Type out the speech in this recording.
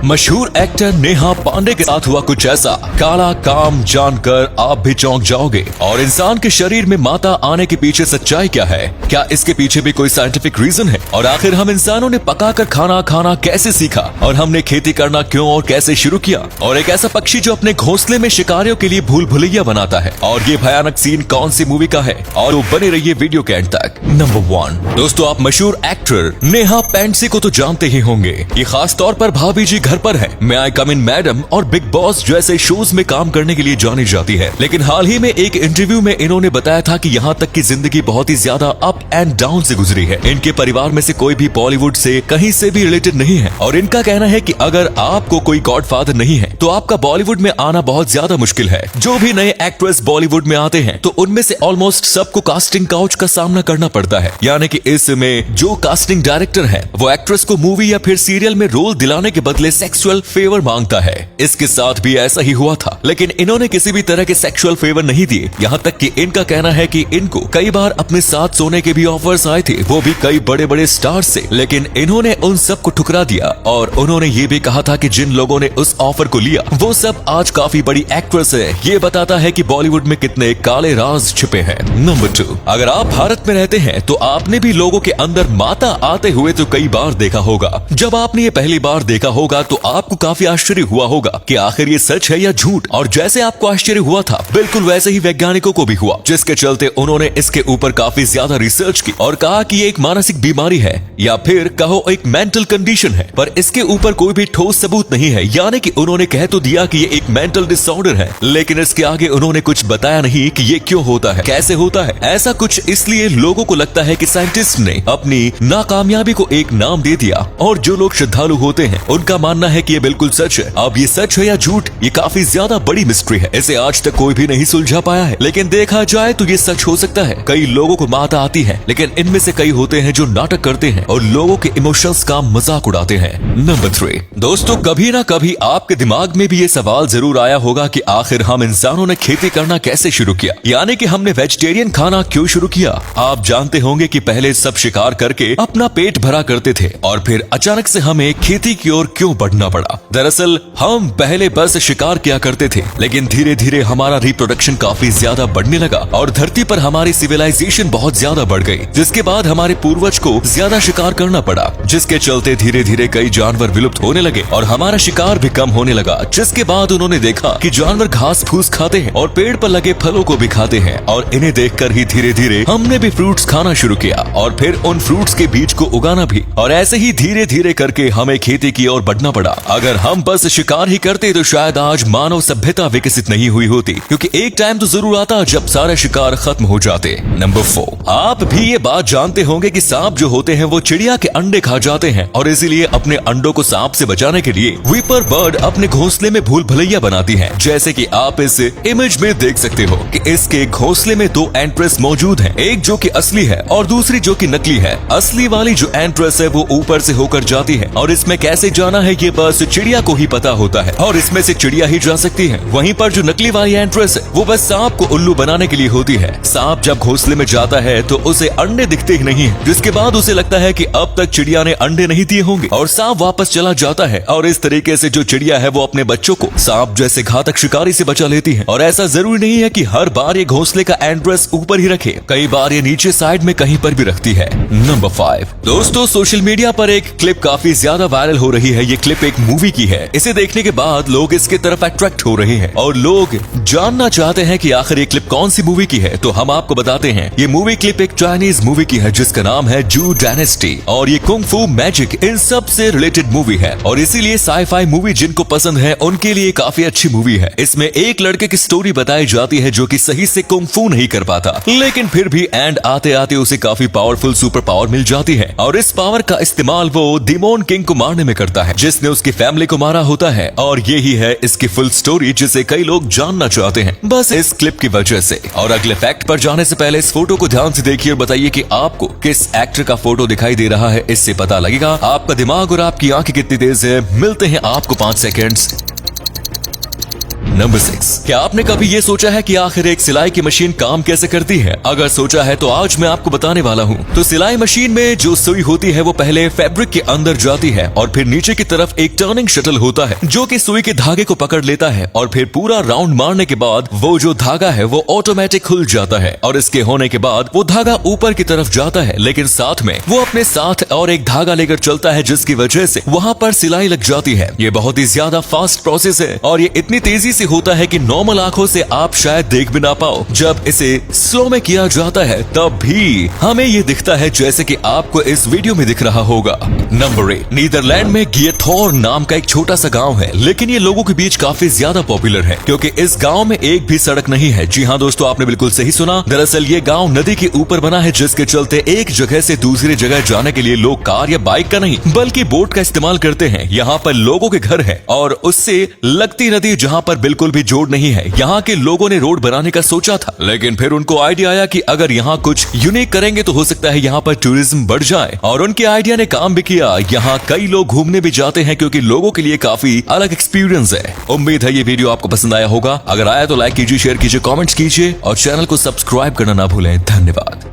मशहूर एक्टर नेहा पांडे के साथ हुआ कुछ ऐसा काला काम जानकर आप भी चौंक जाओगे। और इंसान के शरीर में माता आने के पीछे सच्चाई क्या है? क्या इसके पीछे भी कोई साइंटिफिक रीजन है? और आखिर हम इंसानों ने पकाकर खाना खाना कैसे सीखा और हमने खेती करना क्यों और कैसे शुरू किया? और एक ऐसा पक्षी जो अपने घोंसले में शिकारियों के लिए भूल भुलैया बनाता है, और ये भयानक सीन कौन सी मूवी का है? और वो बने रहिए वीडियो के एंड तक। नंबर 1 दोस्तों, आप मशहूर एक्टर नेहा पांडे को तो जानते ही होंगे। ये खास तौर पर भाभी जी घर पर है, मैं आई कम इन मैडम और बिग बॉस जैसे शोज में काम करने के लिए जानी जाती है। लेकिन हाल ही में एक इंटरव्यू में इन्होंने बताया था कि यहाँ तक की जिंदगी बहुत ही ज्यादा अप एंड डाउन से गुजरी है। इनके परिवार में से कोई भी बॉलीवुड से कहीं से भी रिलेटेड नहीं है, और इनका कहना है कि अगर आपको कोई गॉडफादर नहीं है तो आपका बॉलीवुड में आना बहुत ज्यादा मुश्किल है। जो भी नए एक्ट्रेस बॉलीवुड में आते हैं तो उनमें से ऑलमोस्ट सबको कास्टिंग काउच का सामना करना पड़ता है, यानी कि इसमें जो कास्टिंग डायरेक्टर है वो एक्ट्रेस को मूवी या फिर सीरियल में रोल दिलाने के बदले सेक्सुअल फेवर मांगता है। इसके साथ भी ऐसा ही हुआ था, लेकिन इन्होंने किसी भी तरह के सेक्सुअल फेवर नहीं दिए। यहाँ तक कि इनका कहना है कि इनको कई बार अपने साथ सोने के भी ऑफर्स आए थे, वो भी कई बड़े बड़े स्टार्स से, लेकिन इन्होंने उन सब को ठुकरा दिया। और उन्होंने ये भी कहा था कि जिन लोगों ने उस ऑफर को लिया वो सब आज काफी बड़ी एक्ट्रेस है। ये बताता है कि बॉलीवुड में कितने काले राज छिपे हैं। नंबर 2, अगर आप भारत में रहते हैं तो आपने भी लोगों के अंदर माता आते हुए तो कई बार देखा होगा। जब आपने ये पहली बार देखा होगा तो आपको काफी आश्चर्य हुआ होगा कि आखिर ये सच है या झूठ। और जैसे आपको आश्चर्य हुआ था, बिल्कुल वैसे ही वैज्ञानिकों को भी हुआ, जिसके चलते उन्होंने इसके ऊपर काफी ज्यादा रिसर्च की और कहा कि ये एक मानसिक बीमारी है या फिर कहो एक मेंटल कंडीशन है। पर इसके ऊपर कोई भी ठोस सबूत नहीं है, यानी कि उन्होंने कह तो दिया कि ये एक मेंटल डिसऑर्डर है, लेकिन इसके आगे उन्होंने कुछ बताया नहीं कि ये क्यों होता है, कैसे होता है। ऐसा कुछ इसलिए लोगों को लगता है कि साइंटिस्ट ने अपनी नाकामयाबी को एक नाम दे दिया, और जो लोग श्रद्धालु होते हैं उनका मानना है कि ये बिल्कुल सच है। अब ये सच है या झूठ, ये काफी ज्यादा बड़ी मिस्ट्री है, इसे आज तक कोई भी नहीं सुलझा पाया है। लेकिन देखा जाए तो ये सच हो सकता है। कई लोगों को माता आती है, लेकिन इनमें से कई होते हैं जो नाटक करते हैं और लोगों के इमोशंस का मजाक उड़ाते हैं। नंबर 3 दोस्तों, कभी ना कभी आपके दिमाग में भी ये सवाल जरूर आया होगा कि आखिर हम इंसानों ने खेती करना कैसे शुरू किया, यानी कि हमने वेजिटेरियन खाना क्यों शुरू किया। आप जानते होंगे कि पहले सब शिकार करके अपना पेट भरा करते थे, और फिर अचानक से हमें खेती की ओर क्यों बढ़ना पड़ा। दरअसल हम पहले बस शिकार किया करते थे, लेकिन धीरे धीरे हमारा रिप्रोडक्शन काफी ज्यादा बढ़ने लगा और धरती पर हमारी सिविलाइजेशन बहुत ज्यादा बढ़ गई, जिसके बाद हमारे पूर्वज को ज्यादा शिकार करना पड़ा, जिसके चलते धीरे धीरे कई जानवर विलुप्त होने लगे और हमारा शिकार भी कम होने लगा। जिसके बाद उन्होंने देखा कि जानवर घास फूस खाते हैं और पेड़ पर लगे फलों को भी खाते हैं, और इन्हें देखकर ही धीरे धीरे हमने भी फ्रूट्स खाना शुरू किया और फिर उन फ्रूट्स के बीज को उगाना भी, और ऐसे ही धीरे धीरे करके हमें खेती की ओर बढ़ना पड़ा। अगर हम बस शिकार ही करते तो शायद आज मानव सभ्यता विकसित नहीं हुई होती, क्योंकि एक टाइम तो जरूर आता जब सारे शिकार खत्म हो जाते। नंबर 4, आप भी ये बात जानते होंगे कि सांप जो होते हैं वो चिड़िया के अंडे खा जाते हैं, और इसीलिए अपने अंडों को सांप से बचाने के लिए वीपर बर्ड अपने घोंसले में भूल भुलैया बनाती है। जैसे कि आप इस इमेज में देख सकते हो कि इसके घोंसले में 2 एंट्रेस मौजूद हैं, एक जो कि असली है और दूसरी जो कि नकली है। असली वाली जो एंट्रेस है वो ऊपर से होकर जाती है, और इसमें कैसे जाना है ये बस चिड़िया को ही पता होता है, और इसमें से चिड़िया ही जा सकती है। वहीं पर जो नकली वाली एंट्रेस है वो बस सांप को उल्लू बनाने के लिए होती है। सांप जब घोंसले में जाता है तो उसे अंडे दिखते ही नहीं है, जिसके बाद उसे लगता है कि अब तक चिड़िया ने अंडे नहीं दिए होंगे, और सांप वापस चला जाता है। और इस तरीके से जो चिड़िया है वो अपने बच्चों को सांप जैसे घातक शिकारी से बचा लेती है। और ऐसा जरूरी नहीं है कि हर बार ये घोंसले का एंट्रेस ऊपर ही रखे, कई बार ये नीचे साइड में कहीं पर भी रखती है। नंबर 5 दोस्तों, सोशल मीडिया पर एक क्लिप काफी ज्यादा वायरल हो रही है। ये क्लिप एक मूवी की है। इसे देखने के बाद लोग इसके तरफ अट्रैक्ट हो रहे हैं और लोग जानना चाहते हैं कि आखिर ये क्लिप कौन सी मूवी की है। तो हम आपको बताते हैं, ये मूवी क्लिप एक चाइनीज मूवी की है जिसका नाम है जू डायनेस्टी, और ये कुंग फू मैजिक इन सब से रिलेटेड मूवी है, और इसीलिए साई-फाई मूवी जिनको पसंद है उनके लिए काफी अच्छी मूवी है। इसमें एक लड़के की स्टोरी बताई जाती है जो कि सही से कुंग फू नहीं कर पाता, लेकिन फिर भी एंड आते आते उसे काफी पावरफुल सुपर पावर मिल जाती है, और इस पावर का इस्तेमाल वो डिमोन किंग को मारने में करता है जिसने उसकी फैमिली को मारा होता है। और यही है इसकी फुल स्टोरी जिसे कई लोग जानना चाहते हैं बस इस क्लिप की वजह से। और अगले फैक्ट पर जाने से पहले इस फोटो को ध्यान से देखिए और बताइए कि आपको किस एक्टर का फोटो दिखाई दे रहा है। इससे पता लगेगा आपका दिमाग और आपकी आंखें कितनी तेज है। मिलते हैं आपको 5 सेकेंड्स नंबर 6, क्या आपने कभी ये सोचा है कि आखिर एक सिलाई की मशीन काम कैसे करती है? अगर सोचा है तो आज मैं आपको बताने वाला हूँ। तो सिलाई मशीन में जो सुई होती है वो पहले फैब्रिक के अंदर जाती है और फिर नीचे की तरफ एक टर्निंग शटल होता है जो कि सुई के धागे को पकड़ लेता है और फिर पूरा राउंड मारने के बाद वो जो धागा है वो ऑटोमेटिक खुल जाता है और इसके होने के बाद वो धागा ऊपर की तरफ जाता है, लेकिन साथ में वो अपने साथ और एक धागा लेकर चलता है जिसकी वजह से वहाँ पर सिलाई लग जाती है। ये बहुत ही ज्यादा फास्ट प्रोसेस है और ये इतनी तेजी से होता है कि नॉर्मल आंखों से आप शायद देख भी ना पाओ। जब इसे स्लो में किया जाता है तब भी हमें ये दिखता है जैसे कि आपको इस वीडियो में दिख रहा होगा। नंबर 8, नीदरलैंड में गियथोर्न नाम का एक छोटा सा गांव है, लेकिन ये लोगों के बीच काफी ज्यादा पॉपुलर है क्योंकि इस गांव में एक भी सड़क नहीं है। जी हाँ दोस्तों, आपने बिल्कुल सही सुना। दरअसल ये गांव नदी के ऊपर बना है जिसके चलते एक जगह से दूसरी जगह जाने के लिए लोग कार या बाइक का नहीं बल्कि बोट का इस्तेमाल करते हैं। यहाँ पर लोगों के घर है और उससे लगती नदी जहाँ पर बिल्कुल भी जोड़ नहीं है। यहाँ के लोगों ने रोड बनाने का सोचा था, लेकिन फिर उनको आइडिया आया कि अगर यहाँ कुछ यूनिक करेंगे तो हो सकता है यहाँ पर टूरिज्म बढ़ जाए, और उनके आइडिया ने काम भी किया। यहाँ कई लोग घूमने भी जाते हैं क्योंकि लोगों के लिए काफी अलग एक्सपीरियंस है। उम्मीद है ये वीडियो आपको पसंद आया होगा। अगर आया तो लाइक कीजिए, शेयर कीजिए, कमेंट्स कीजिए और चैनल को सब्सक्राइब करना ना भूलें। धन्यवाद।